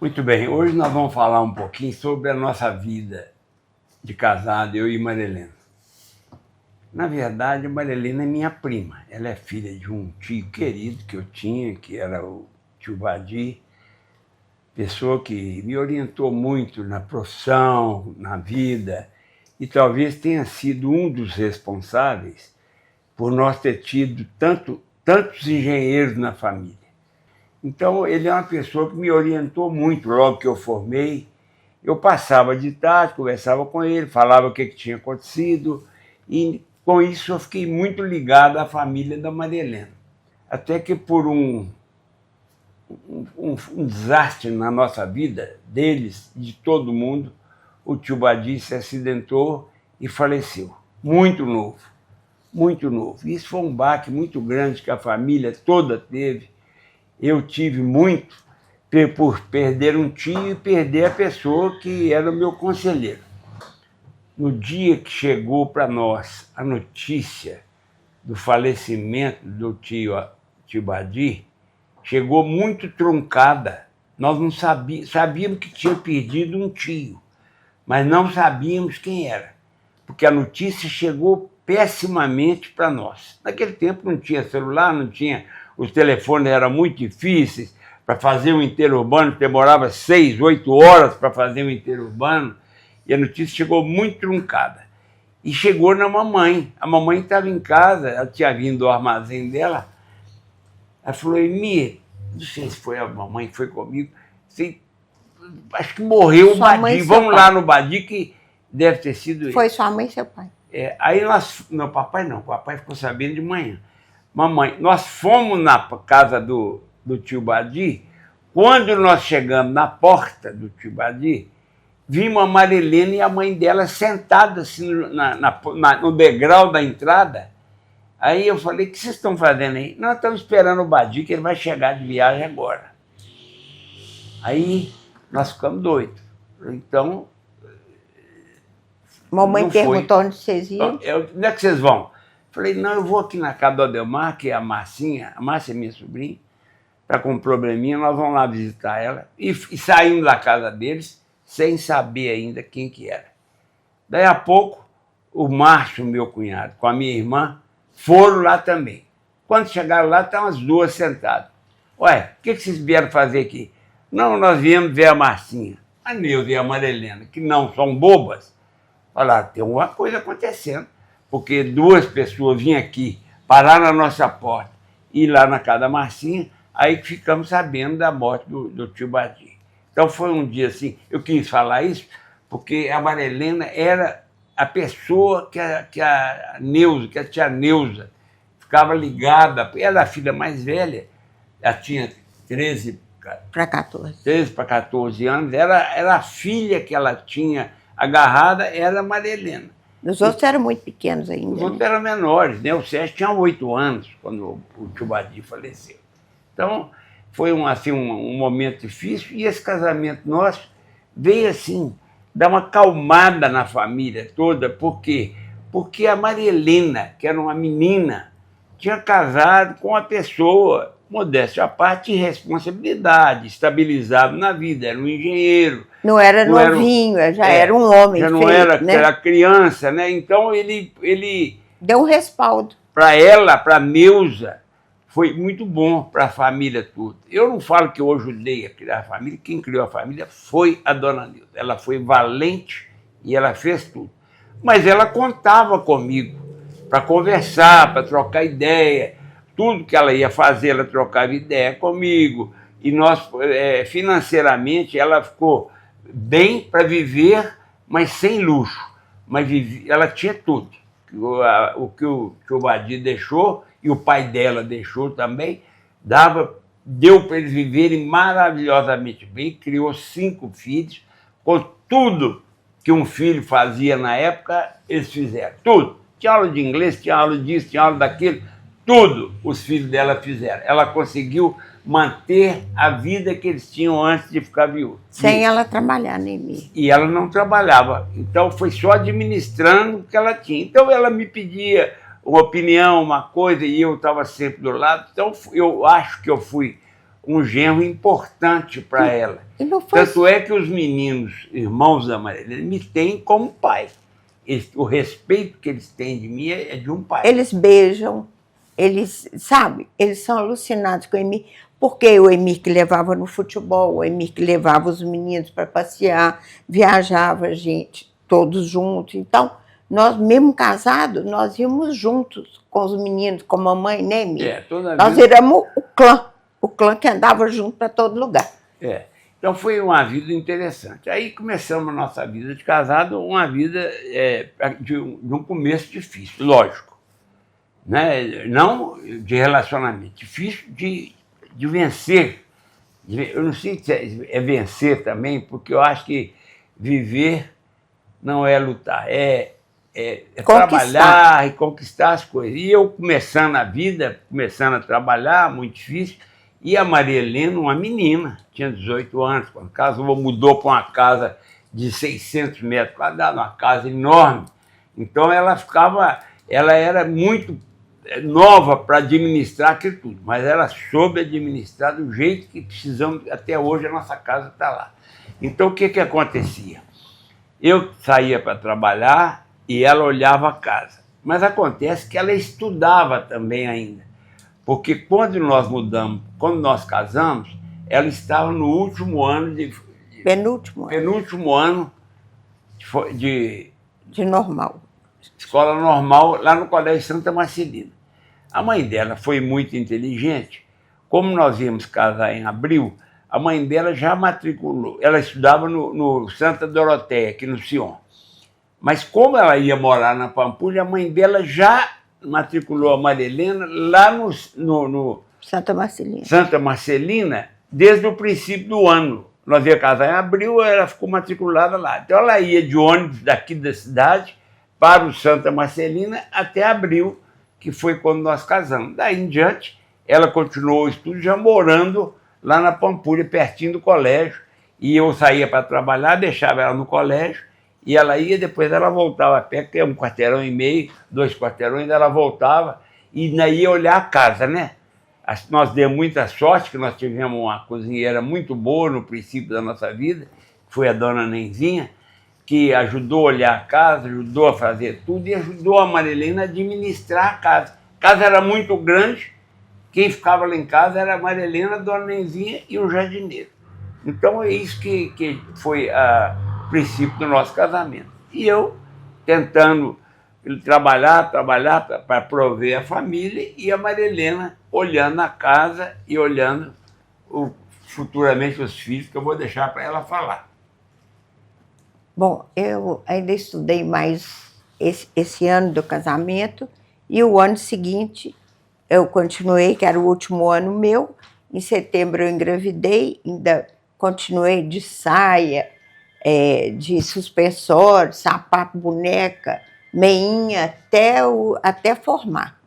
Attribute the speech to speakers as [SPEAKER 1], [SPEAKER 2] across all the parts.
[SPEAKER 1] Muito bem, hoje nós vamos falar um pouquinho sobre a nossa vida de casado, eu e Marilena. Na verdade, a Marilena é minha prima. Ela é filha de um tio querido que eu tinha, que era o tio Badi, pessoa que me orientou muito na profissão, na vida, e talvez tenha sido um dos responsáveis por nós ter tido tantos engenheiros na família. Então, ele é uma pessoa que me orientou muito logo que eu formei. Eu passava de tarde, conversava com ele, falava o que tinha acontecido, e com isso eu fiquei muito ligado à família da Maria Helena. Até que por um desastre na nossa vida, deles, de todo mundo, o tio Badi se acidentou e faleceu. Muito novo, muito novo. Isso foi um baque muito grande que a família toda teve. Eu tive muito por perder um tio e perder a pessoa que era o meu conselheiro. No dia que chegou para nós a notícia do falecimento do tio Badi, chegou muito truncada. Nós não sabíamos que tinha perdido um tio, mas não sabíamos quem era, porque a notícia chegou pessimamente para nós. Naquele tempo não tinha celular, não tinha... Os telefones eram muito difíceis. Para fazer um interurbano demorava 6, 8 horas para fazer um interurbano. E a notícia chegou muito truncada. E chegou na mamãe. A mamãe estava em casa, ela tinha vindo do armazém dela. Ela falou: Emir, não sei se foi a mamãe que foi comigo, acho que morreu o Badi. Vamos lá no Badi, que deve ter sido ele.
[SPEAKER 2] Foi sua mãe e seu pai?
[SPEAKER 1] Aí nós... Não, papai não. Papai ficou sabendo de manhã. Mamãe, nós fomos na casa do tio Badi. Quando nós chegamos na porta do tio Badi, vimos a Marilena e a mãe dela sentadas assim, no degrau da entrada. Aí eu falei: o que vocês estão fazendo aí? Nós estamos esperando o Badi, que ele vai chegar de viagem agora. Aí nós ficamos doidos. Então...
[SPEAKER 2] Mamãe perguntou onde vocês iam.
[SPEAKER 1] Onde é que vocês vão? Falei: não, eu vou aqui na casa do Adelmar, que é a Márcia é minha sobrinha, está com um probleminha, nós vamos lá visitar ela. E saímos da casa deles, sem saber ainda quem que era. Daí a pouco, o Márcio, meu cunhado, com a minha irmã, foram lá também. Quando chegaram lá, estavam as duas sentadas. Ué, o que vocês vieram fazer aqui? Não, nós viemos ver a Marcinha. A Neuza e a Maria Helena, que não são bobas, falaram: tem uma coisa acontecendo. Porque duas pessoas vinham aqui, parar na nossa porta e ir lá na casa da Marcinha, aí que ficamos sabendo da morte do tio Badi. Então foi um dia assim, eu quis falar isso, porque a Maria Helena era a pessoa que a Neuza, que a tia Neuza, ficava ligada. Ela era a filha mais velha, ela tinha 13 para 14 anos, era a filha que ela tinha agarrada, era a Maria Helena.
[SPEAKER 2] Os outros eram muito pequenos ainda.
[SPEAKER 1] Os outros eram menores, né? O Sérgio tinha 8 anos quando o tio Badi faleceu. Então, foi um momento difícil, e esse casamento nosso veio assim, dar uma acalmada na família toda. Por quê? Porque a Maria Helena, que era uma menina, tinha casado com uma pessoa, modéstia à parte, de responsabilidade, estabilizado na vida, era um engenheiro.
[SPEAKER 2] Não era novinho, já era um homem.
[SPEAKER 1] Já não feito, era, né? Era criança, né? Então ele
[SPEAKER 2] deu um respaldo.
[SPEAKER 1] Para ela, para a Neuza, foi muito bom para a família toda. Eu não falo que eu ajudei a criar a família, quem criou a família foi a dona Neuza. Ela foi valente e ela fez tudo. Mas ela contava comigo para conversar, para trocar ideia. Tudo que ela ia fazer, ela trocava ideia comigo. E nós, financeiramente, ela ficou bem para viver, mas sem luxo. Mas ela tinha tudo. O que o tio Badi deixou, e o pai dela deixou também, deu para eles viverem maravilhosamente bem. Criou 5 filhos, com tudo que um filho fazia na época, eles fizeram. Tudo. Tinha aula de inglês, tinha aula disso, tinha aula daquilo. Tudo os filhos dela fizeram. Ela conseguiu manter a vida que eles tinham antes de ficar viúva.
[SPEAKER 2] Sem ela trabalhar, nem mesmo.
[SPEAKER 1] E ela não trabalhava, então foi só administrando o que ela tinha. Então ela me pedia uma opinião, uma coisa, e eu estava sempre do lado. Então eu acho que eu fui um genro importante para ela.
[SPEAKER 2] E não foi...
[SPEAKER 1] Tanto é que os meninos, irmãos da Marilena, me têm como pai. O respeito que eles têm de mim é de um pai.
[SPEAKER 2] Eles beijam, eles, sabe, eles são alucinados com o Emir, porque o Emir que levava no futebol, o Emir que levava os meninos para passear, viajava a gente, todos juntos. Então, nós, mesmo casados, nós íamos juntos com os meninos, com a mamãe, né, Emir? Nós éramos o clã que andava junto para todo lugar.
[SPEAKER 1] Então foi uma vida interessante. Aí começamos a nossa vida de casado, uma vida de um começo difícil, lógico. Né? Não de relacionamento, difícil de vencer. Eu não sei se é vencer também, porque eu acho que viver não é lutar, é trabalhar e conquistar as coisas. E eu começando a vida, começando a trabalhar, muito difícil, e a Maria Helena, uma menina, tinha 18 anos, quando casou, mudou para uma casa de 600 metros quadrados, uma casa enorme. Então ela era muito nova para administrar aquilo tudo, mas ela soube administrar do jeito que precisamos, até hoje a nossa casa está lá. Então o que acontecia? Eu saía para trabalhar e ela olhava a casa, mas acontece que ela estudava também ainda. Porque quando nós casamos, ela estava no último ano penúltimo ano de
[SPEAKER 2] normal.
[SPEAKER 1] Escola normal, lá no Colégio Santa Marcelina. A mãe dela foi muito inteligente. Como nós íamos casar em abril, a mãe dela já matriculou. Ela estudava no Santa Doroteia, aqui no Sion. Mas como ela ia morar na Pampulha, a mãe dela já matriculou a Maria Helena lá no
[SPEAKER 2] Santa Marcelina.
[SPEAKER 1] Santa Marcelina, desde o princípio do ano. Nós ia casar em abril, ela ficou matriculada lá. Então ela ia de ônibus daqui da cidade para o Santa Marcelina até abril, que foi quando nós casamos. Daí em diante, ela continuou o estudo já morando lá na Pampulha, pertinho do colégio. E eu saía para trabalhar, deixava ela no colégio, e ela ia, depois ela voltava a pé, que é 1,5 quarteirão, 2 quarteirões, ela voltava e ia olhar a casa, né? Nós demos muita sorte, que nós tivemos uma cozinheira muito boa no princípio da nossa vida, que foi a dona Nenzinha, que ajudou a olhar a casa, ajudou a fazer tudo e ajudou a Maria Helena a administrar a casa. A casa era muito grande, quem ficava lá em casa era a Maria Helena, a dona Nenzinha e o jardineiro. Então é isso que foi o princípio do nosso casamento. E eu tentando trabalhar para prover a família, e a Maria Helena olhando a casa e olhando futuramente os filhos, que eu vou deixar para ela falar.
[SPEAKER 2] Bom, eu ainda estudei mais esse ano do casamento, e o ano seguinte eu continuei, que era o último ano meu. Em setembro eu engravidei, ainda continuei de saia, de suspensório, sapato, boneca, meinha, até formar.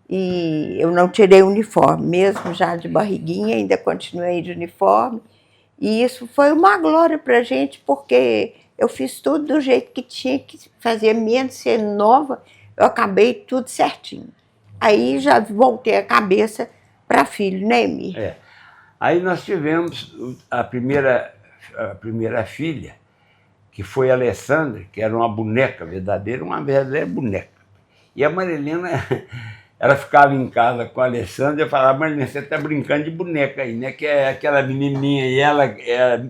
[SPEAKER 2] E eu não tirei o uniforme, mesmo já de barriguinha, ainda continuei de uniforme. E isso foi uma glória para a gente, porque eu fiz tudo do jeito que tinha que fazer, mesmo sendo nova, eu acabei tudo certinho. Aí já voltei a cabeça para filho, né, Emir?
[SPEAKER 1] Aí nós tivemos a primeira filha, que foi a Alessandra, que era uma boneca verdadeira, uma verdadeira boneca. E a Maria Helena, ela ficava em casa com a Alessandra, eu falava: Maria Helena, você está brincando de boneca aí, né? Que é aquela menininha, e ela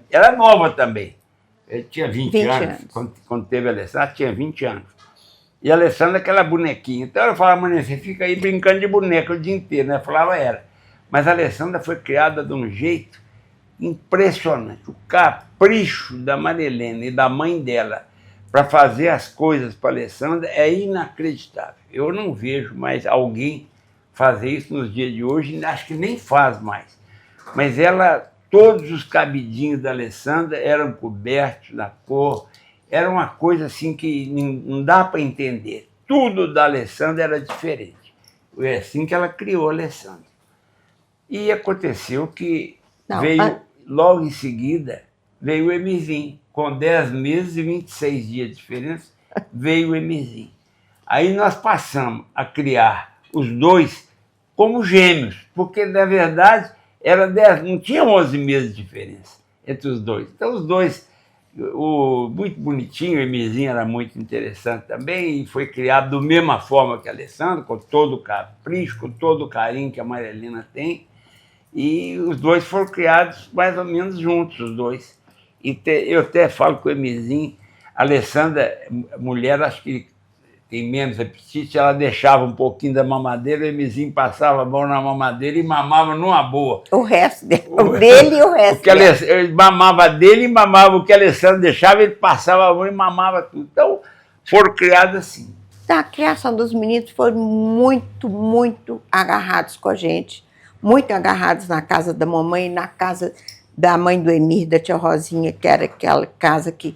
[SPEAKER 1] era nova também. Ele tinha 20 anos. Quando teve a Alessandra, ela tinha 20 anos. E a Alessandra, aquela bonequinha. Então ela falava: Maria Helena, você fica aí brincando de boneca o dia inteiro, né? Eu falava: era. Mas a Alessandra foi criada de um jeito impressionante. O capricho da Maria Helena e da mãe dela para fazer as coisas para a Alessandra é inacreditável. Eu não vejo mais alguém fazer isso nos dias de hoje, acho que nem faz mais. Mas todos os cabidinhos da Alessandra eram cobertos na cor, era uma coisa assim que não dá para entender. Tudo da Alessandra era diferente. É assim que ela criou a Alessandra. E aconteceu que logo em seguida, veio o Emirzinho. Com 10 meses e 26 dias de diferença, veio o Emirzinho. Aí nós passamos a criar os dois como gêmeos, porque, na verdade, era 10, não tinha 11 meses de diferença entre os dois. Então, os dois, muito bonitinho, o Emirzinho era muito interessante também, e foi criado da mesma forma que a Alessandra, com todo o capricho, com todo o carinho que a Marilena tem, e os dois foram criados mais ou menos juntos, os dois. E eu até falo com o Emirzinho, a Alessandra, mulher, acho que tem menos apetite, ela deixava um pouquinho da mamadeira, o Emirzinho passava a mão na mamadeira e mamava numa boa.
[SPEAKER 2] O resto dele e o resto
[SPEAKER 1] dele. Ele mamava dele e mamava o que a Alessandra deixava, ele passava a mão e mamava tudo. Então, foram criados assim.
[SPEAKER 2] A criação dos meninos foram muito, muito agarrados com a gente, muito agarrados na casa da mamãe, na casa da mãe do Emir, da tia Rosinha, que era aquela casa que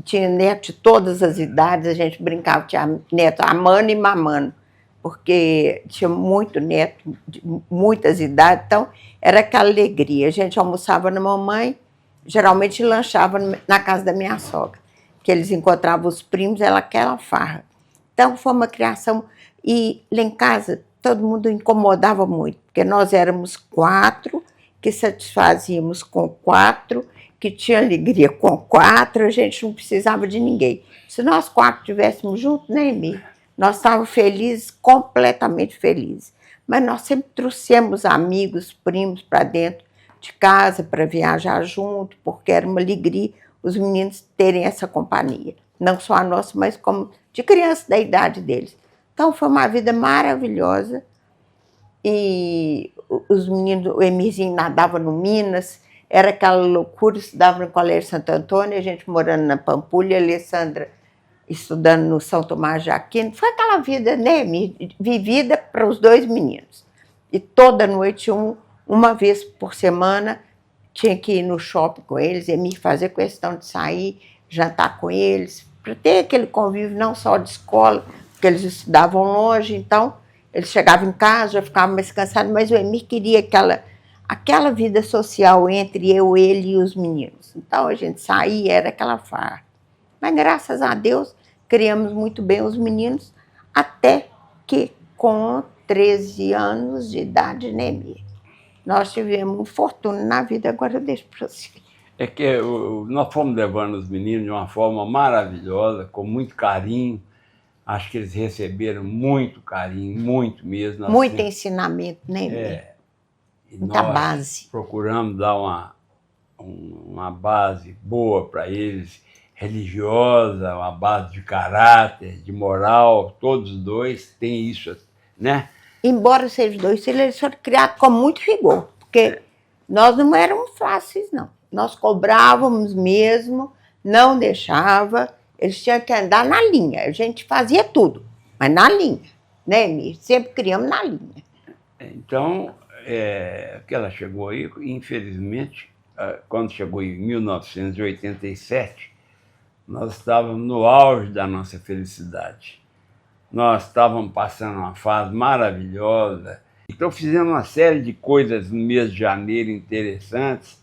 [SPEAKER 2] tinha neto de todas as idades, a gente brincava, tinha neto amando e mamando, porque tinha muito neto, de muitas idades, então era aquela alegria. A gente almoçava na mamãe, geralmente lanchava na casa da minha sogra, que eles encontravam os primos, era aquela farra. Então foi uma criação, e lá em casa todo mundo incomodava muito, porque nós éramos 4, que satisfazíamos com 4, que tinha alegria com 4, a gente não precisava de ninguém. Se nós 4 estivéssemos juntos, né, Emir? Nós estávamos felizes, completamente felizes. Mas nós sempre trouxemos amigos, primos para dentro de casa para viajar junto, porque era uma alegria os meninos terem essa companhia. Não só a nossa, mas como de criança da idade deles. Então foi uma vida maravilhosa. E os meninos, o Emirzinho nadava no Minas, era aquela loucura, estudava no Colégio Santo Antônio, a gente morando na Pampulha, a Alessandra estudando no São Tomás de Aquino. Foi aquela vida, né, vivida para os 2 meninos. E toda noite, uma vez por semana, tinha que ir no shopping com eles, Emir fazer questão de sair, jantar com eles, para ter aquele convívio não só de escola, porque eles estudavam longe, então eles chegavam em casa, já ficavam mais cansados, mas o Emir queria aquela vida social entre ele e os meninos. Então a gente saía, era aquela farra. Mas graças a Deus criamos muito bem os meninos, até que com 13 anos de idade, né, Emir? Nós tivemos um fortuna na vida, agora eu deixo para você.
[SPEAKER 1] É que nós fomos levando os meninos de uma forma maravilhosa, com muito carinho. Acho que eles receberam muito carinho, muito mesmo.
[SPEAKER 2] Muito ensinamento, né, Emir? Muita base.
[SPEAKER 1] Procuramos dar uma base boa para eles, religiosa, uma base de caráter, de moral. Todos os dois têm isso, né?
[SPEAKER 2] Embora sejam 2 filhos, eles foram criados com muito rigor, porque nós não éramos fáceis, não. Nós cobrávamos mesmo, não deixava, eles tinham que andar na linha. A gente fazia tudo, mas na linha, né, Emir? Sempre criamos na linha.
[SPEAKER 1] Então, que ela chegou aí, infelizmente, quando chegou em 1987, nós estávamos no auge da nossa felicidade. Nós estávamos passando uma fase maravilhosa. Então fizemos uma série de coisas no mês de janeiro interessantes.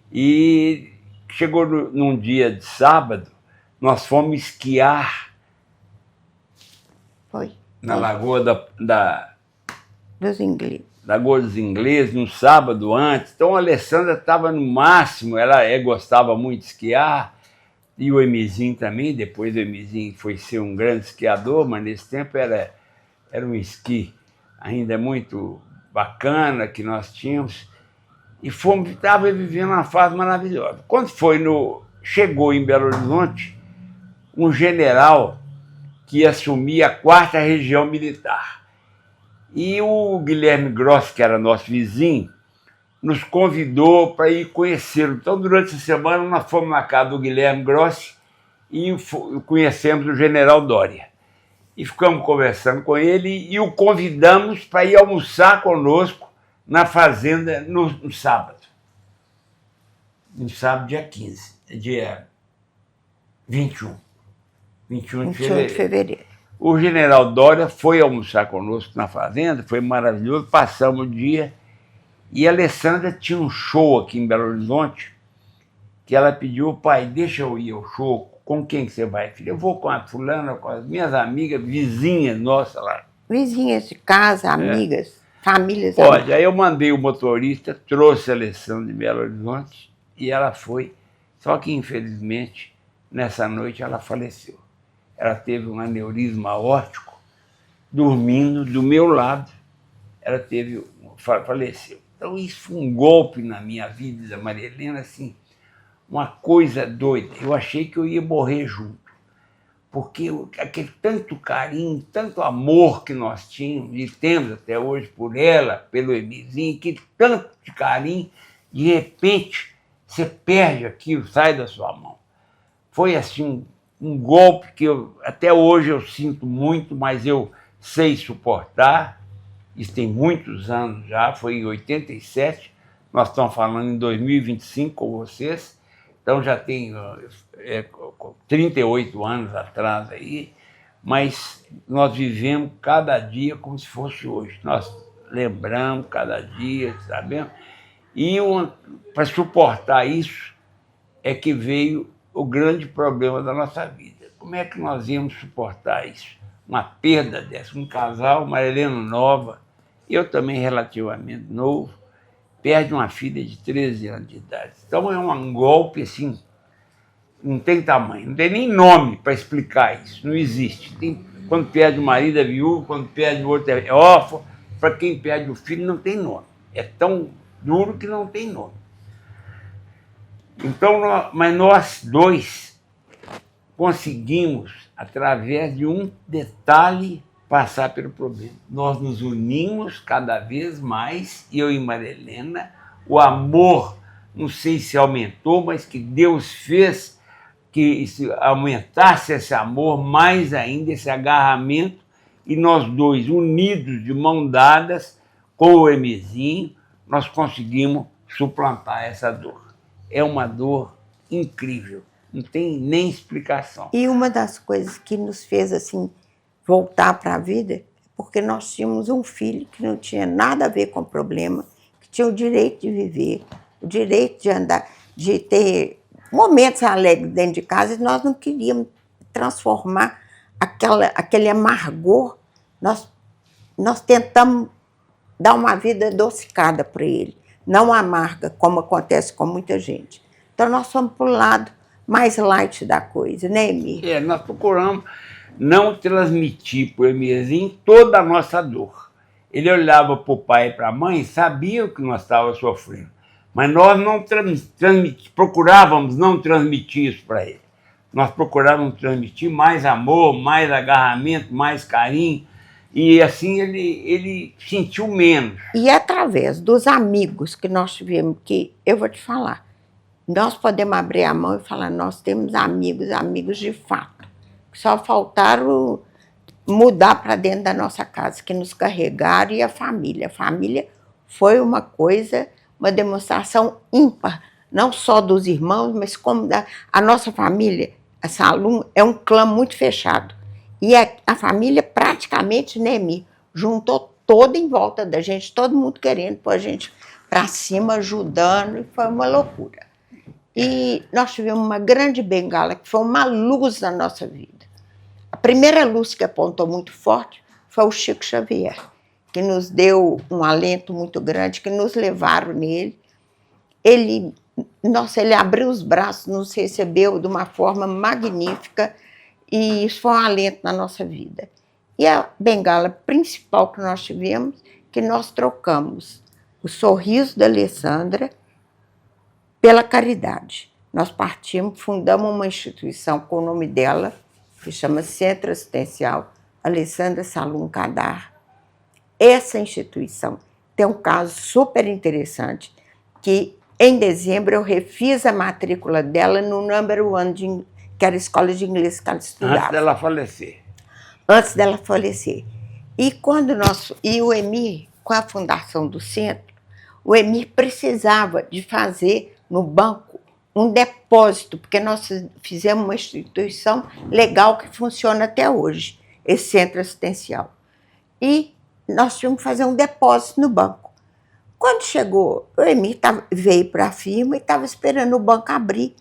[SPEAKER 1] E chegou num dia de sábado, nós fomos esquiar.
[SPEAKER 2] Foi.
[SPEAKER 1] Na Lagoa
[SPEAKER 2] dos Ingleses.
[SPEAKER 1] Lagoa dos Ingleses, no sábado antes. Então a Alessandra estava no máximo, ela gostava muito de esquiar. E o Emirzinho também, depois o Emirzinho foi ser um grande esquiador, mas nesse tempo era um esqui ainda muito bacana que nós tínhamos. E estava vivendo uma fase maravilhosa. Quando chegou em Belo Horizonte, um general que ia assumir a 4ª Região Militar. E o Guilherme Grossi, que era nosso vizinho, nos convidou para ir conhecê-lo. Então, durante essa semana, nós fomos na casa do Guilherme Grossi e conhecemos o general Doria. E ficamos conversando com ele e o convidamos para ir almoçar conosco na fazenda no sábado. No sábado, dia 15, dia 21 de fevereiro. O general Doria foi almoçar conosco na fazenda, foi maravilhoso, passamos o dia. E a Alessandra tinha um show aqui em Belo Horizonte, que ela pediu: pai, deixa eu ir ao show. Com quem que você vai, filha? Eu vou com a fulana, com as minhas amigas, vizinhas nossas lá.
[SPEAKER 2] Vizinhas de casa, amigas. Famílias.
[SPEAKER 1] Pode. Aí eu mandei o motorista, trouxe a Alessandra de Belo Horizonte e ela foi. Só que, infelizmente, nessa noite ela faleceu. Ela teve um aneurisma aórtico, dormindo do meu lado. Ela faleceu. Então, isso foi um golpe na minha vida, da Maria Helena, assim, uma coisa doida. Eu achei que eu ia morrer junto. Porque aquele tanto carinho, tanto amor que nós tínhamos, e temos até hoje por ela, pelo Emirzinho, que tanto de carinho, de repente você perde aquilo, sai da sua mão. Foi assim um golpe que até hoje eu sinto muito, mas eu sei suportar. Isso tem muitos anos já, foi em 87, nós estamos falando em 2025 com vocês, então já tem 38 anos atrás aí, mas nós vivemos cada dia como se fosse hoje. Nós lembramos cada dia, sabemos? E para suportar isso é que veio o grande problema da nossa vida. Como é que nós íamos suportar isso? Uma perda dessa, um casal, Maria Helena nova, eu também relativamente novo, perde uma filha de 13 anos de idade. Então é um golpe assim, não tem tamanho, não tem nem nome para explicar isso, não existe. Quando perde o marido é viúvo, quando perde o outro é órfão, para quem perde o filho não tem nome. É tão duro que não tem nome. Então, mas nós dois conseguimos, através de um detalhe, passar pelo problema. Nós nos unimos cada vez mais, eu e Maria Helena, o amor, não sei se aumentou, mas que Deus fez que aumentasse esse amor mais ainda, esse agarramento, e nós dois, unidos, de mão dadas, com o Emirzinho, nós conseguimos suplantar essa dor. É uma dor incrível, não tem nem explicação.
[SPEAKER 2] E uma das coisas que nos fez assim voltar para a vida é porque nós tínhamos um filho que não tinha nada a ver com o problema, que tinha o direito de viver, o direito de andar, de ter momentos alegres dentro de casa, e nós não queríamos transformar aquele amargor. Nós tentamos dar uma vida adocicada para ele, não amarga, como acontece com muita gente. Então, nós fomos para o lado mais light da coisa, né, Emir?
[SPEAKER 1] Nós procuramos não transmitir para o Emirzinho toda a nossa dor. Ele olhava para o pai e para a mãe e sabia o que nós estávamos sofrendo, mas nós não procurávamos não transmitir isso para ele. Nós procurávamos transmitir mais amor, mais agarramento, mais carinho, e assim ele sentiu menos.
[SPEAKER 2] E através dos amigos que nós tivemos, que eu vou te falar, nós podemos abrir a mão e falar, nós temos amigos de fato, que só faltaram mudar para dentro da nossa casa, que nos carregaram, e a família. A família foi uma coisa, uma demonstração ímpar, não só dos irmãos, mas como a nossa família, a Salum, é um clã muito fechado. E a família praticamente, né, Emir, juntou toda em volta da gente, todo mundo querendo pôr a gente para cima, ajudando, e foi uma loucura. E nós tivemos uma grande bengala, que foi uma luz na nossa vida. A primeira luz que apontou muito forte foi o Chico Xavier, que nos deu um alento muito grande, que nos levaram nele. Ele abriu os braços, nos recebeu de uma forma magnífica, e isso foi um alento na nossa vida. E a bengala principal que nós tivemos, que nós trocamos o sorriso da Alessandra pela caridade. Nós partimos, fundamos uma instituição com o nome dela, que chama Centro Assistencial Alessandra Salum Kadar. Essa instituição tem um caso super interessante, que em dezembro eu refiz a matrícula dela no Number One, que era a escola de inglês que ela estudava.
[SPEAKER 1] Antes dela falecer.
[SPEAKER 2] Antes dela falecer. E o Emir, com a fundação do centro, o Emir precisava de fazer no banco um depósito, porque nós fizemos uma instituição legal que funciona até hoje, esse centro assistencial. E nós tínhamos que fazer um depósito no banco. Quando chegou, o Emir veio para a firma e estava esperando o banco abrir,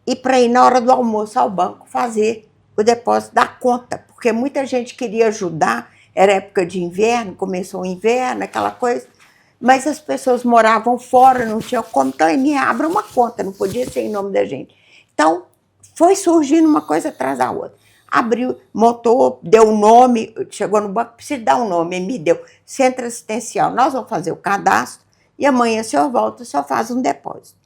[SPEAKER 2] e para ir na hora do almoço ao banco fazer o depósito da conta, porque muita gente queria ajudar, era época de inverno, começou o inverno, aquela coisa, mas as pessoas moravam fora, não tinham como, então ele abre uma conta, não podia ser em nome da gente. Então, foi surgindo uma coisa atrás da outra. Abriu, montou, deu um nome, chegou no banco, precisa dar um nome, ele me deu Centro Assistencial, nós vamos fazer o cadastro e amanhã o senhor volta, o senhor faz um depósito.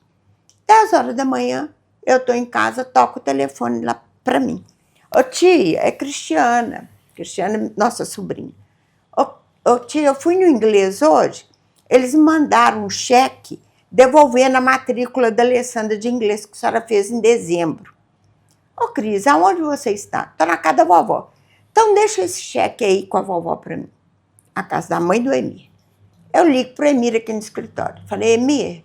[SPEAKER 2] 10 horas da manhã, eu estou em casa, toco o telefone lá para mim. Ô tia, é Cristiana, nossa sobrinha. Ô tia, eu fui no inglês hoje, eles me mandaram um cheque devolvendo a matrícula da Alessandra de inglês que a senhora fez em dezembro. Ô Cris, aonde você está? Estou na casa da vovó. Então deixa esse cheque aí com a vovó para mim. A casa da mãe do Emir. Eu ligo para o Emir aqui no escritório. Falei, Emir,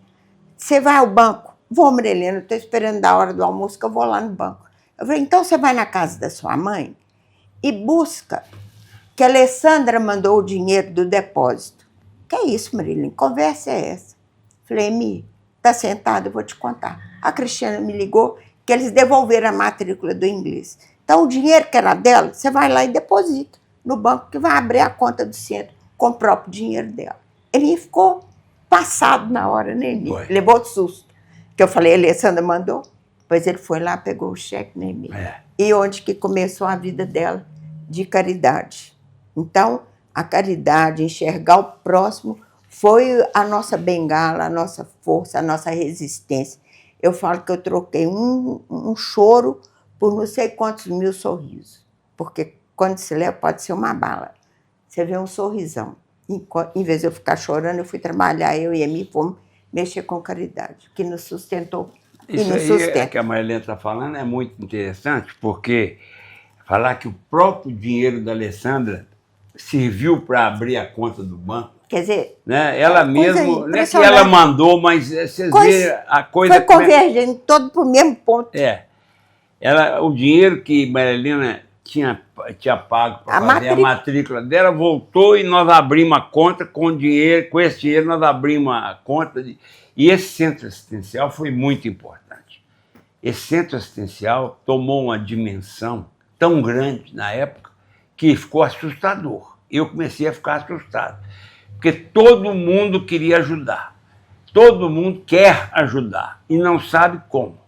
[SPEAKER 2] você vai ao banco? Vou, Marilena, estou esperando da hora do almoço que eu vou lá no banco. Eu falei, então você vai na casa da sua mãe e busca que a Alessandra mandou o dinheiro do depósito. Que é isso, Marilene? Conversa é essa? Falei, Emir, tá sentado, eu vou te contar. A Cristiana me ligou que eles devolveram a matrícula do inglês. Então, o dinheiro que era dela, você vai lá e deposita no banco que vai abrir a conta do centro com o próprio dinheiro dela. Ele ficou passado na hora, né, Emir? Levou de susto. Que eu falei, a Alessandra mandou. Depois ele foi lá, pegou o cheque, né, Emir? E onde que começou a vida dela de caridade. Então, a caridade, enxergar o próximo, foi a nossa bengala, a nossa força, a nossa resistência. Eu falo que eu troquei um choro por não sei quantos mil sorrisos. Porque quando se leva, pode ser uma bala. Você vê um sorrisão. Em vez de eu ficar chorando, eu fui trabalhar, eu e a Emi fomos mexer com caridade, que nos sustentou e nos sustenta.
[SPEAKER 1] Isso que a Marilena está falando é muito interessante, porque falar que o próprio dinheiro da Alessandra serviu para abrir a conta do banco.
[SPEAKER 2] Quer dizer,
[SPEAKER 1] né? Ela mesmo, não é que ela mandou, mas vocês veem a coisa...
[SPEAKER 2] Foi convergendo todo para o mesmo ponto.
[SPEAKER 1] O dinheiro que Marilena tinha pago para fazer a matrícula dela, voltou e nós abrimos a conta com dinheiro, com esse dinheiro nós abrimos a conta. E esse centro assistencial foi muito importante. Esse centro assistencial tomou uma dimensão tão grande na época que ficou assustador. Eu comecei a ficar assustado. Porque todo mundo queria ajudar. Todo mundo quer ajudar e não sabe como.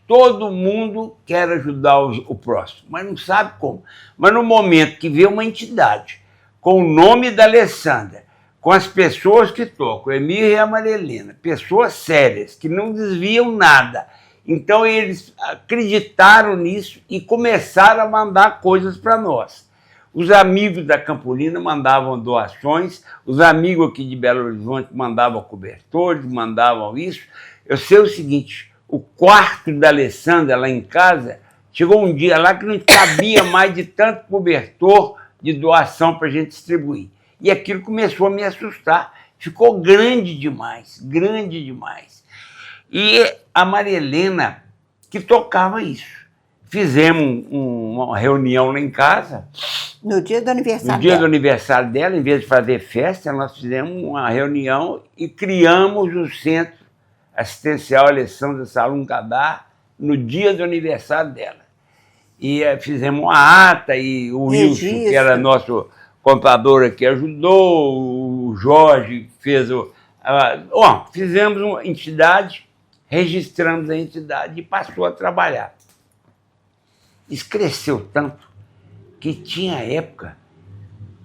[SPEAKER 1] Todo mundo quer ajudar o próximo, mas não sabe como. Mas no momento que vê uma entidade com o nome da Alessandra, com as pessoas que tocam, o Emir e a Marilena, pessoas sérias, que não desviam nada. Então eles acreditaram nisso e começaram a mandar coisas para nós. Os amigos da Campolina mandavam doações, os amigos aqui de Belo Horizonte mandavam cobertores, mandavam isso. Eu sei o seguinte, o quarto da Alessandra lá em casa, chegou um dia lá que não cabia mais de tanto cobertor de doação para a gente distribuir. E aquilo começou a me assustar. Ficou grande demais, grande demais. E a Maria Helena que tocava isso. Fizemos uma reunião lá em casa.
[SPEAKER 2] No dia do aniversário dela.
[SPEAKER 1] No dia do aniversário dela, em vez de fazer festa, nós fizemos uma reunião e criamos o Centro Assistencial Alessandra Salum Cadar no dia do aniversário dela. E fizemos uma ata e o Wilson, que era nosso contador aqui, ajudou, o Jorge fez fizemos uma entidade, registramos a entidade e passou a trabalhar. Isso cresceu tanto que tinha época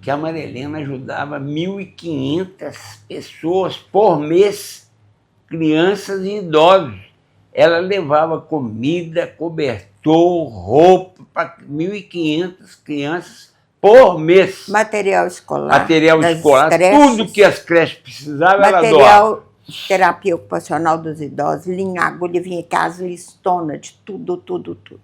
[SPEAKER 1] que a Maria Helena ajudava 1.500 pessoas por mês, crianças e idosos. Ela levava comida, cobertor, roupa para 1.500 crianças por mês.
[SPEAKER 2] Material escolar.
[SPEAKER 1] Material escolar, tudo que as creches precisavam, ela doava.
[SPEAKER 2] Material de terapia ocupacional dos idosos, linha, agulha, vinha casa, listona de tudo, tudo, tudo.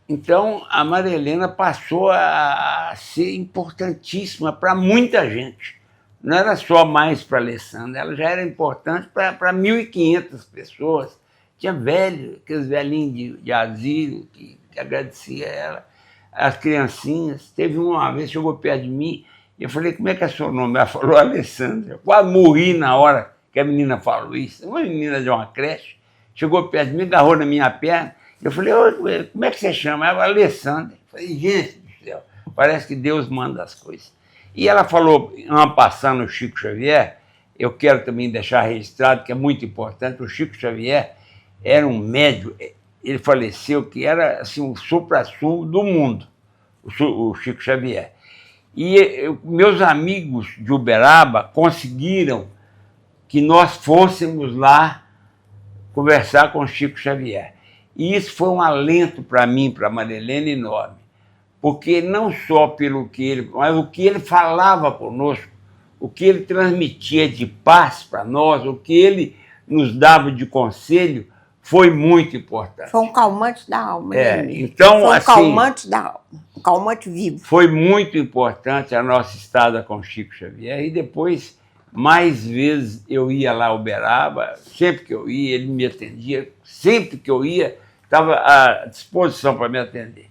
[SPEAKER 1] Então, a Maria Helena passou a ser importantíssima para muita gente. Não era só mais para a Alessandra, ela já era importante para 1.500 pessoas. Tinha velhos, aqueles velhinhos de asilo que agradeciam a ela, as criancinhas. Teve uma vez, chegou perto de mim, e eu falei, como é que é seu nome? Ela falou, Alessandra. Eu quase morri na hora que a menina falou isso. Uma menina de uma creche, chegou perto de mim, agarrou na minha perna. Eu falei, como é que você chama? Ela falou, Alessandra. Eu falei, gente do céu, parece que Deus manda as coisas. E ela falou, passando o Chico Xavier, eu quero também deixar registrado, que é muito importante, o Chico Xavier era um médium, ele faleceu, que era assim, o supra-sumo do mundo, o Chico Xavier. E meus amigos de Uberaba conseguiram que nós fôssemos lá conversar com o Chico Xavier. E isso foi um alento para mim, para a Maria Helena, enorme. Porque não só pelo que ele, mas o que ele falava conosco, o que ele transmitia de paz para nós, o que ele nos dava de conselho, foi muito importante.
[SPEAKER 2] Foi um calmante da alma, né?
[SPEAKER 1] Então,
[SPEAKER 2] foi um
[SPEAKER 1] assim,
[SPEAKER 2] calmante da alma, um calmante vivo.
[SPEAKER 1] Foi muito importante a nossa estada com Chico Xavier, e depois, mais vezes, eu ia lá a Uberaba, sempre que eu ia, ele me atendia, sempre que eu ia, estava à disposição para me atender.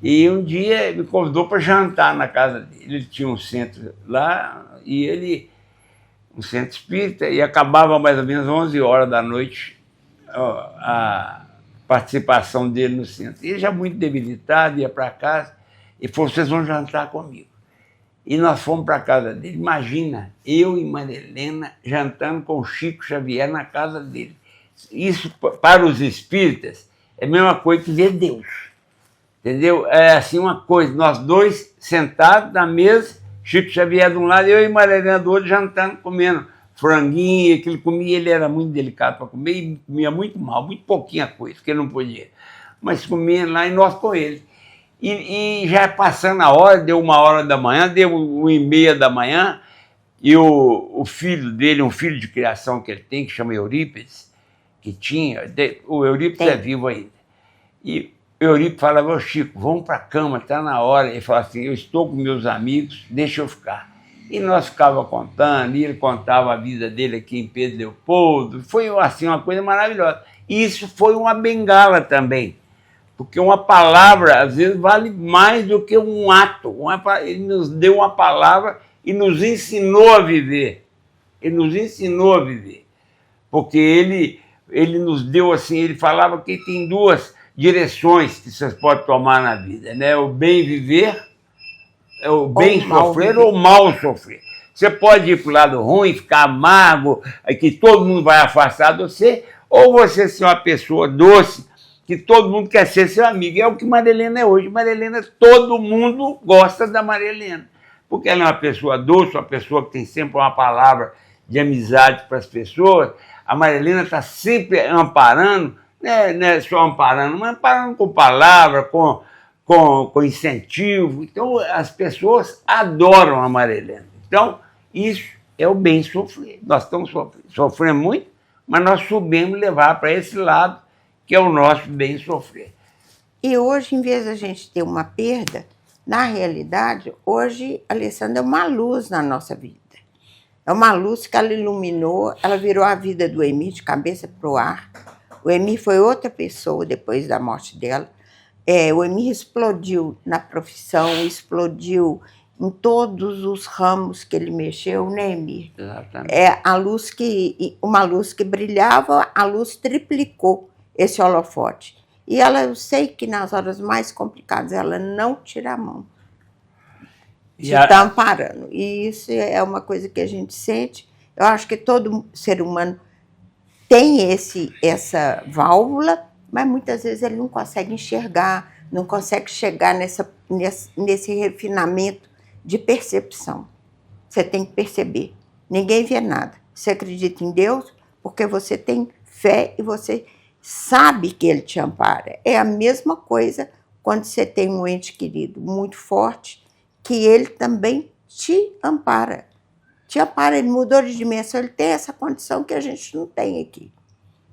[SPEAKER 1] E um dia me convidou para jantar na casa dele. Ele tinha um centro lá, um centro espírita, e acabava mais ou menos 11 horas da noite a participação dele no centro. Ele já muito debilitado, ia para casa, e falou, vocês vão jantar comigo. E nós fomos para a casa dele. Imagina, eu e Maria Helena jantando com o Chico Xavier na casa dele. Isso, para os espíritas, é a mesma coisa que ver Deus. Entendeu? É assim uma coisa, nós dois sentados na mesa, Chico Xavier de um lado, eu e Maria Helena do outro, jantando, comendo franguinho, que ele comia, ele era muito delicado para comer, e comia muito mal, muito pouquinha coisa, porque ele não podia. Mas comia lá e nós com ele. E já passando a hora, deu 1h da manhã, deu 1h30 da manhã, e o filho dele, um filho de criação que ele tem, que chama Eurípides, que tinha, o Eurípides é vivo ainda. E o Eurípides falava, ô Chico, vamos para a cama, está na hora. Ele falava assim, eu estou com meus amigos, deixa eu ficar. E nós ficávamos contando, e ele contava a vida dele aqui em Pedro Leopoldo. Foi assim, uma coisa maravilhosa. E isso foi uma bengala também, porque uma palavra, às vezes, vale mais do que um ato. Ele nos deu uma palavra e nos ensinou a viver. Ele nos ensinou a viver. Porque ele nos deu assim, ele falava que tem 2 direções que vocês podem tomar na vida, né? O bem viver, o bem sofrer ou o mal sofrer. Você pode ir para o lado ruim, ficar amargo, que todo mundo vai afastar de você, ou você ser uma pessoa doce, que todo mundo quer ser seu amigo. É o que Maria Helena é hoje. Maria Helena, todo mundo gosta da Maria Helena, porque ela é uma pessoa doce, uma pessoa que tem sempre uma palavra de amizade para as pessoas. A Maria Helena está sempre amparando, não é só amparando, mas amparando com palavra, com incentivo. Então, as pessoas adoram a Maria Helena. Então, isso é o bem sofrer. Nós estamos sofrendo muito, mas nós soubemos levar para esse lado, que é o nosso bem sofrer.
[SPEAKER 2] E hoje, em vez de a gente ter uma perda, na realidade, hoje, a Alessandra é uma luz na nossa vida. É uma luz que ela iluminou, ela virou a vida do Emir de cabeça para o ar. O Emir foi outra pessoa depois da morte dela. O Emir explodiu na profissão, explodiu em todos os ramos que ele mexeu, né, Emir?
[SPEAKER 1] Exatamente.
[SPEAKER 2] Uma luz que brilhava, a luz triplicou esse holofote. E eu sei que nas horas mais complicadas ela não tira a mão. Está amparando. E isso é uma coisa que a gente sente. Eu acho que todo ser humano tem essa válvula, mas muitas vezes ele não consegue enxergar, não consegue chegar nesse refinamento de percepção. Você tem que perceber. Ninguém vê nada. Você acredita em Deus porque você tem fé e você sabe que Ele te ampara. É a mesma coisa quando você tem um ente querido muito forte, que Ele também te ampara. Te ampara, Ele mudou de dimensão, Ele tem essa condição que a gente não tem aqui.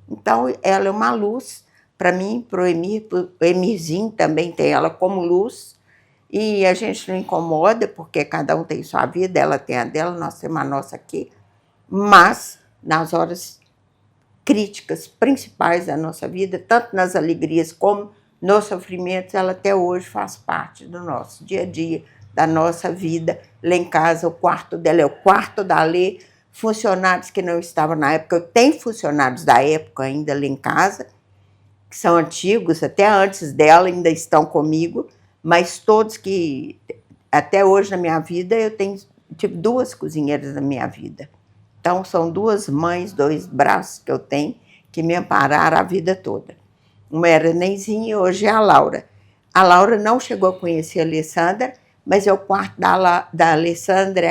[SPEAKER 2] Então, ela é uma luz para mim, para o Emir, o Emirzinho também tem ela como luz, e a gente não incomoda, porque cada um tem sua vida, ela tem a dela, nós temos a nossa aqui, mas nas horas críticas principais da nossa vida, tanto nas alegrias como nos sofrimentos, ela até hoje faz parte do nosso dia a dia, da nossa vida. Lá em casa, o quarto dela é o quarto da Lê, funcionários que não estavam na época, eu tenho funcionários da época ainda lá em casa, que são antigos, até antes dela ainda estão comigo, mas todos que até hoje na minha vida, tive 2 cozinheiras na minha vida. Então, são 2 mães, 2 braços que eu tenho que me ampararam a vida toda. Uma era a Neizinha e hoje é a Laura. A Laura não chegou a conhecer a Alessandra, mas é o quarto da Alessandra,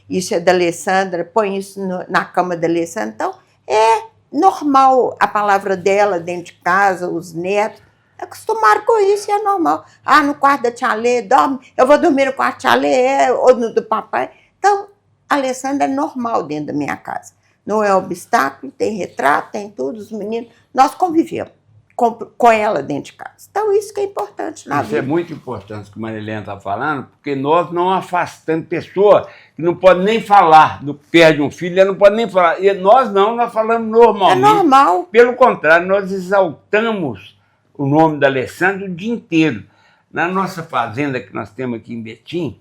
[SPEAKER 2] isso é da Alessandra, põe isso na cama da Alessandra. Então, é normal a palavra dela dentro de casa, os netos, acostumaram com isso e é normal. Ah, no quarto da tia Lê, dorme, eu vou dormir no quarto da tia Lê, ou no do papai. Então, a Alessandra é normal dentro da minha casa. Não é obstáculo, tem retrato, tem tudo, os meninos. Nós convivemos com ela dentro de casa. Então, isso que é importante na vida.
[SPEAKER 1] Isso é muito importante o que a Marilena está falando, porque nós não afastamos pessoa que não pode nem falar, perde um filho, ela não pode nem falar. E nós falamos normalmente.
[SPEAKER 2] É normal.
[SPEAKER 1] Pelo contrário, nós exaltamos o nome da Alessandra o dia inteiro. Na nossa fazenda que nós temos aqui em Betim,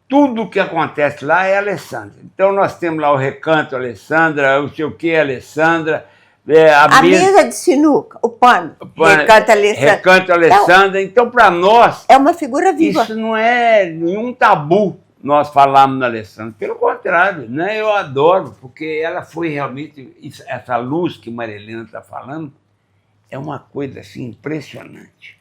[SPEAKER 1] tudo o que acontece lá é Alessandra. Então nós temos lá o Recanto Alessandra, o sei o que Alessandra,
[SPEAKER 2] a mesa de sinuca, o pano, Recanto Alessandra.
[SPEAKER 1] Recanto Alessandra. Então, para nós...
[SPEAKER 2] É uma figura viva.
[SPEAKER 1] Isso não é nenhum tabu nós falarmos na Alessandra. Pelo contrário, né? Eu adoro, porque ela foi realmente... Essa luz que Marilena está falando é uma coisa assim, impressionante.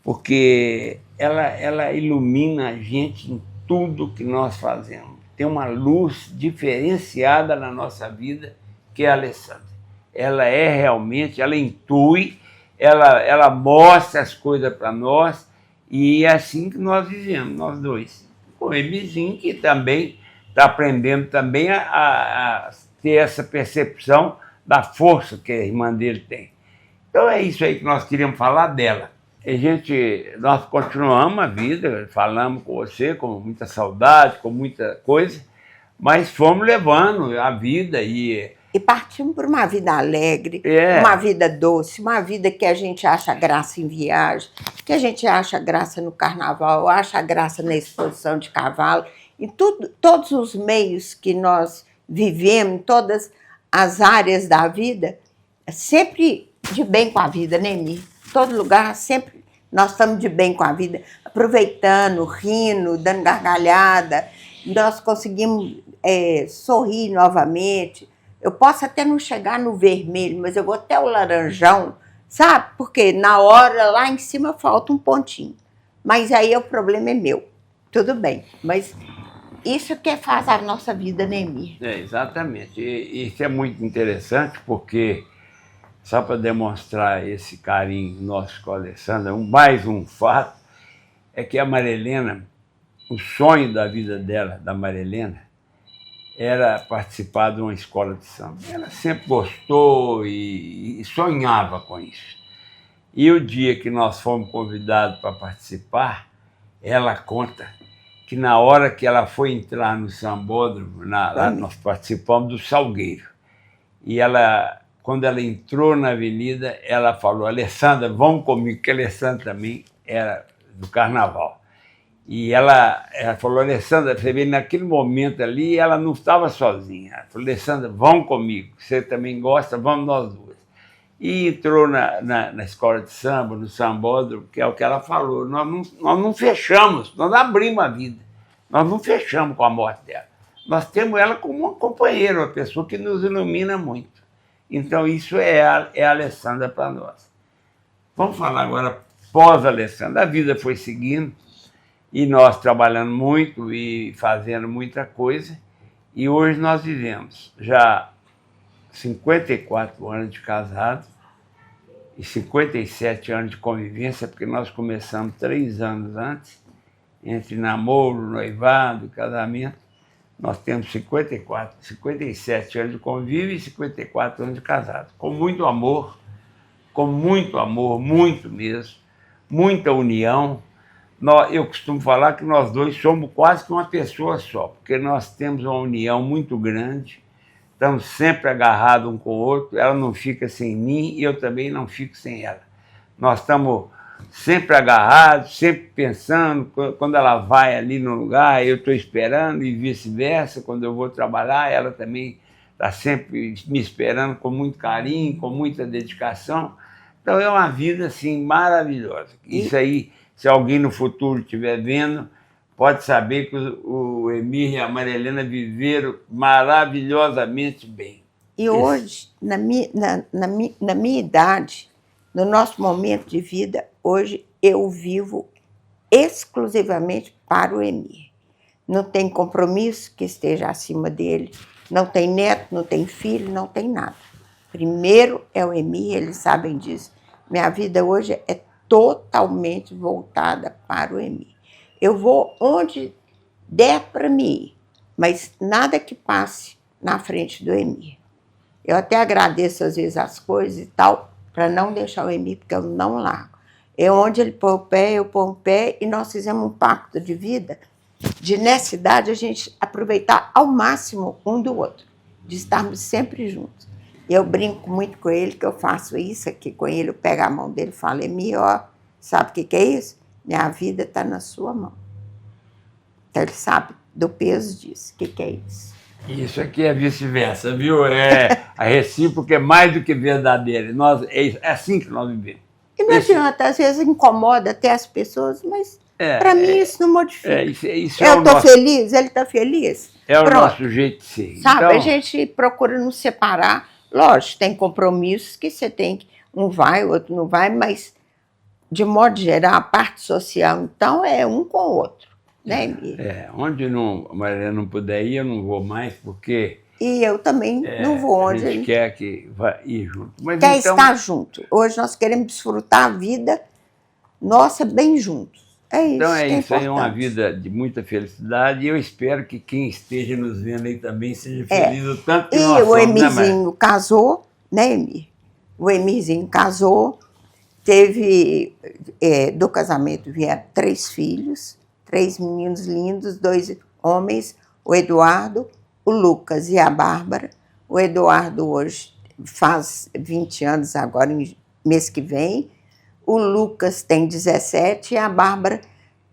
[SPEAKER 1] Porque ela ilumina a gente em tudo que nós fazemos. Tem uma luz diferenciada na nossa vida, que é a Alessandra. Ela é realmente, ela intui, ela mostra as coisas para nós, e é assim que nós vivemos, nós dois. O Emizinho, que também está aprendendo também a ter essa percepção da força que a irmã dele tem. Então é isso aí que nós queríamos falar dela. Nós continuamos a vida, falamos com você com muita saudade, com muita coisa, mas fomos levando a vida e
[SPEAKER 2] partimos por uma vida alegre, uma vida doce, uma vida que a gente acha graça em viagem, que a gente acha graça no carnaval, acha graça na exposição de cavalo, em todos os meios que nós vivemos, todas as áreas da vida, sempre de bem com a vida, né, Mi? Todo lugar, sempre nós estamos de bem com a vida, aproveitando, rindo, dando gargalhada, nós conseguimos sorrir novamente. Eu posso até não chegar no vermelho, mas eu vou até o laranjão, sabe? Porque na hora, lá em cima, falta um pontinho. Mas aí o problema é meu. Tudo bem. Mas isso que faz a nossa vida, né, Mir?
[SPEAKER 1] Exatamente. E isso é muito interessante, porque, só para demonstrar esse carinho nosso com a Alessandra, mais um fato, é que a Marilena, o sonho da vida dela, da Marilena, era participar de uma escola de samba. Ela sempre gostou e sonhava com isso. E o dia que nós fomos convidados para participar, ela conta que na hora que ela foi entrar no sambódromo, lá nós participamos do Salgueiro. E quando ela entrou na avenida, ela falou: Alessandra, vamos comigo, que a Alessandra também era do carnaval. E ela falou: Alessandra, você vê, naquele momento ali, ela não estava sozinha. Ela falou: Alessandra, vamos comigo, você também gosta, vamos nós duas. E entrou na escola de samba, no sambódromo, que é o que ela falou. Nós não fechamos, nós abrimos a vida. Nós não fechamos com a morte dela. Nós temos ela como uma companheira, uma pessoa que nos ilumina muito. Então, isso é a Alessandra para nós. Vamos falar agora pós-Alessandra. A vida foi seguindo, e nós trabalhando muito e fazendo muita coisa, e hoje nós vivemos já 54 anos de casado e 57 anos de convivência, porque nós começamos 3 anos antes, entre namoro, noivado, casamento. Nós temos 57 anos de convívio e 54 anos de casado, com muito amor, muito mesmo, muita união. Eu costumo falar que nós dois somos quase que uma pessoa só, porque nós temos uma união muito grande, estamos sempre agarrados um com o outro, ela não fica sem mim e eu também não fico sem ela. Nós estamos sempre agarrados, sempre pensando, quando ela vai ali no lugar, eu estou esperando, e vice-versa. Quando eu vou trabalhar, ela também está sempre me esperando com muito carinho, com muita dedicação. Então é uma vida assim maravilhosa. Isso aí, se alguém no futuro estiver vendo, pode saber que o Emir e a Maria Helena viveram maravilhosamente bem.
[SPEAKER 2] E hoje, na minha idade, no nosso momento de vida, hoje eu vivo exclusivamente para o Emir. Não tem compromisso que esteja acima dele, não tem neto, não tem filho, não tem nada. Primeiro é o Emir, eles sabem disso. Minha vida hoje é totalmente voltada para o Emir. Eu vou onde der para mim ir, mas nada que passe na frente do Emir. Eu até agradeço às vezes as coisas e tal, para não deixar o Emir, porque eu não largo. É onde ele põe o pé, eu ponho o pé, e nós fizemos um pacto de vida, de nessa idade a gente aproveitar ao máximo um do outro, de estarmos sempre juntos. E eu brinco muito com ele, que eu faço isso aqui com ele, eu pego a mão dele e falo, Emir, ó, sabe o que é isso? Minha vida está na sua mão. Então ele sabe do peso disso. O que é isso?
[SPEAKER 1] Isso aqui é vice-versa, viu? A recíproca é mais do que verdadeira. É assim que nós vivemos.
[SPEAKER 2] E não adianta, às vezes incomoda até as pessoas, mas para mim isso não modifica. Eu estou feliz, ele está feliz.
[SPEAKER 1] É o nosso jeito de ser.
[SPEAKER 2] Sabe, então, a gente procura não separar. Lógico, tem compromissos que você tem que... Um vai, o outro não vai, mas, de modo geral, a parte social, então, é um com o outro. Né, Emir?
[SPEAKER 1] Onde a Maria não puder ir, eu não vou mais, porque...
[SPEAKER 2] E eu também não vou onde...
[SPEAKER 1] A gente quer que vá ir junto. Mas
[SPEAKER 2] quer estar junto. Hoje nós queremos desfrutar a vida nossa bem juntos. É isso.
[SPEAKER 1] Então isso aí, é uma vida de muita felicidade, e eu espero que quem esteja nos vendo aí também seja feliz o tanto que nós somos.
[SPEAKER 2] E o Emirzinho casou, né, Emir? O Emirzinho casou, teve... do casamento vieram 3 filhos, 3 meninos lindos, 2 homens, o Eduardo, o Lucas e a Bárbara. O Eduardo hoje faz 20 anos agora, mês que vem. O Lucas tem 17 e a Bárbara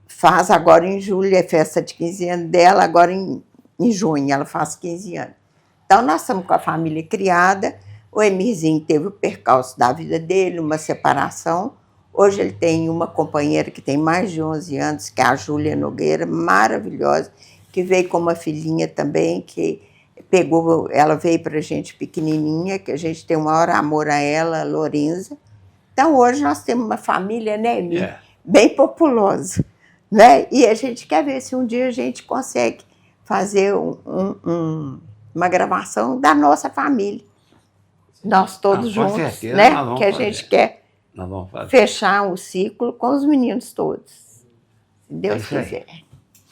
[SPEAKER 2] faz agora em julho, é festa de 15 anos dela, agora em junho ela faz 15 anos. Então nós estamos com a família criada. O Emirzinho teve o percalço da vida dele, uma separação. Hoje ele tem uma companheira que tem mais de 11 anos, que é a Júlia Nogueira, maravilhosa, que veio com uma filhinha também, que ela veio para a gente pequenininha, que a gente tem o maior amor a ela, a Lorenza. Então hoje nós temos uma família, né, Emir? Bem populosa, né? E a gente quer ver se um dia a gente consegue fazer uma gravação da nossa família. Nós todos juntos, certeza, né? Que a gente quer fechar o ciclo com os meninos todos, se Deus quiser.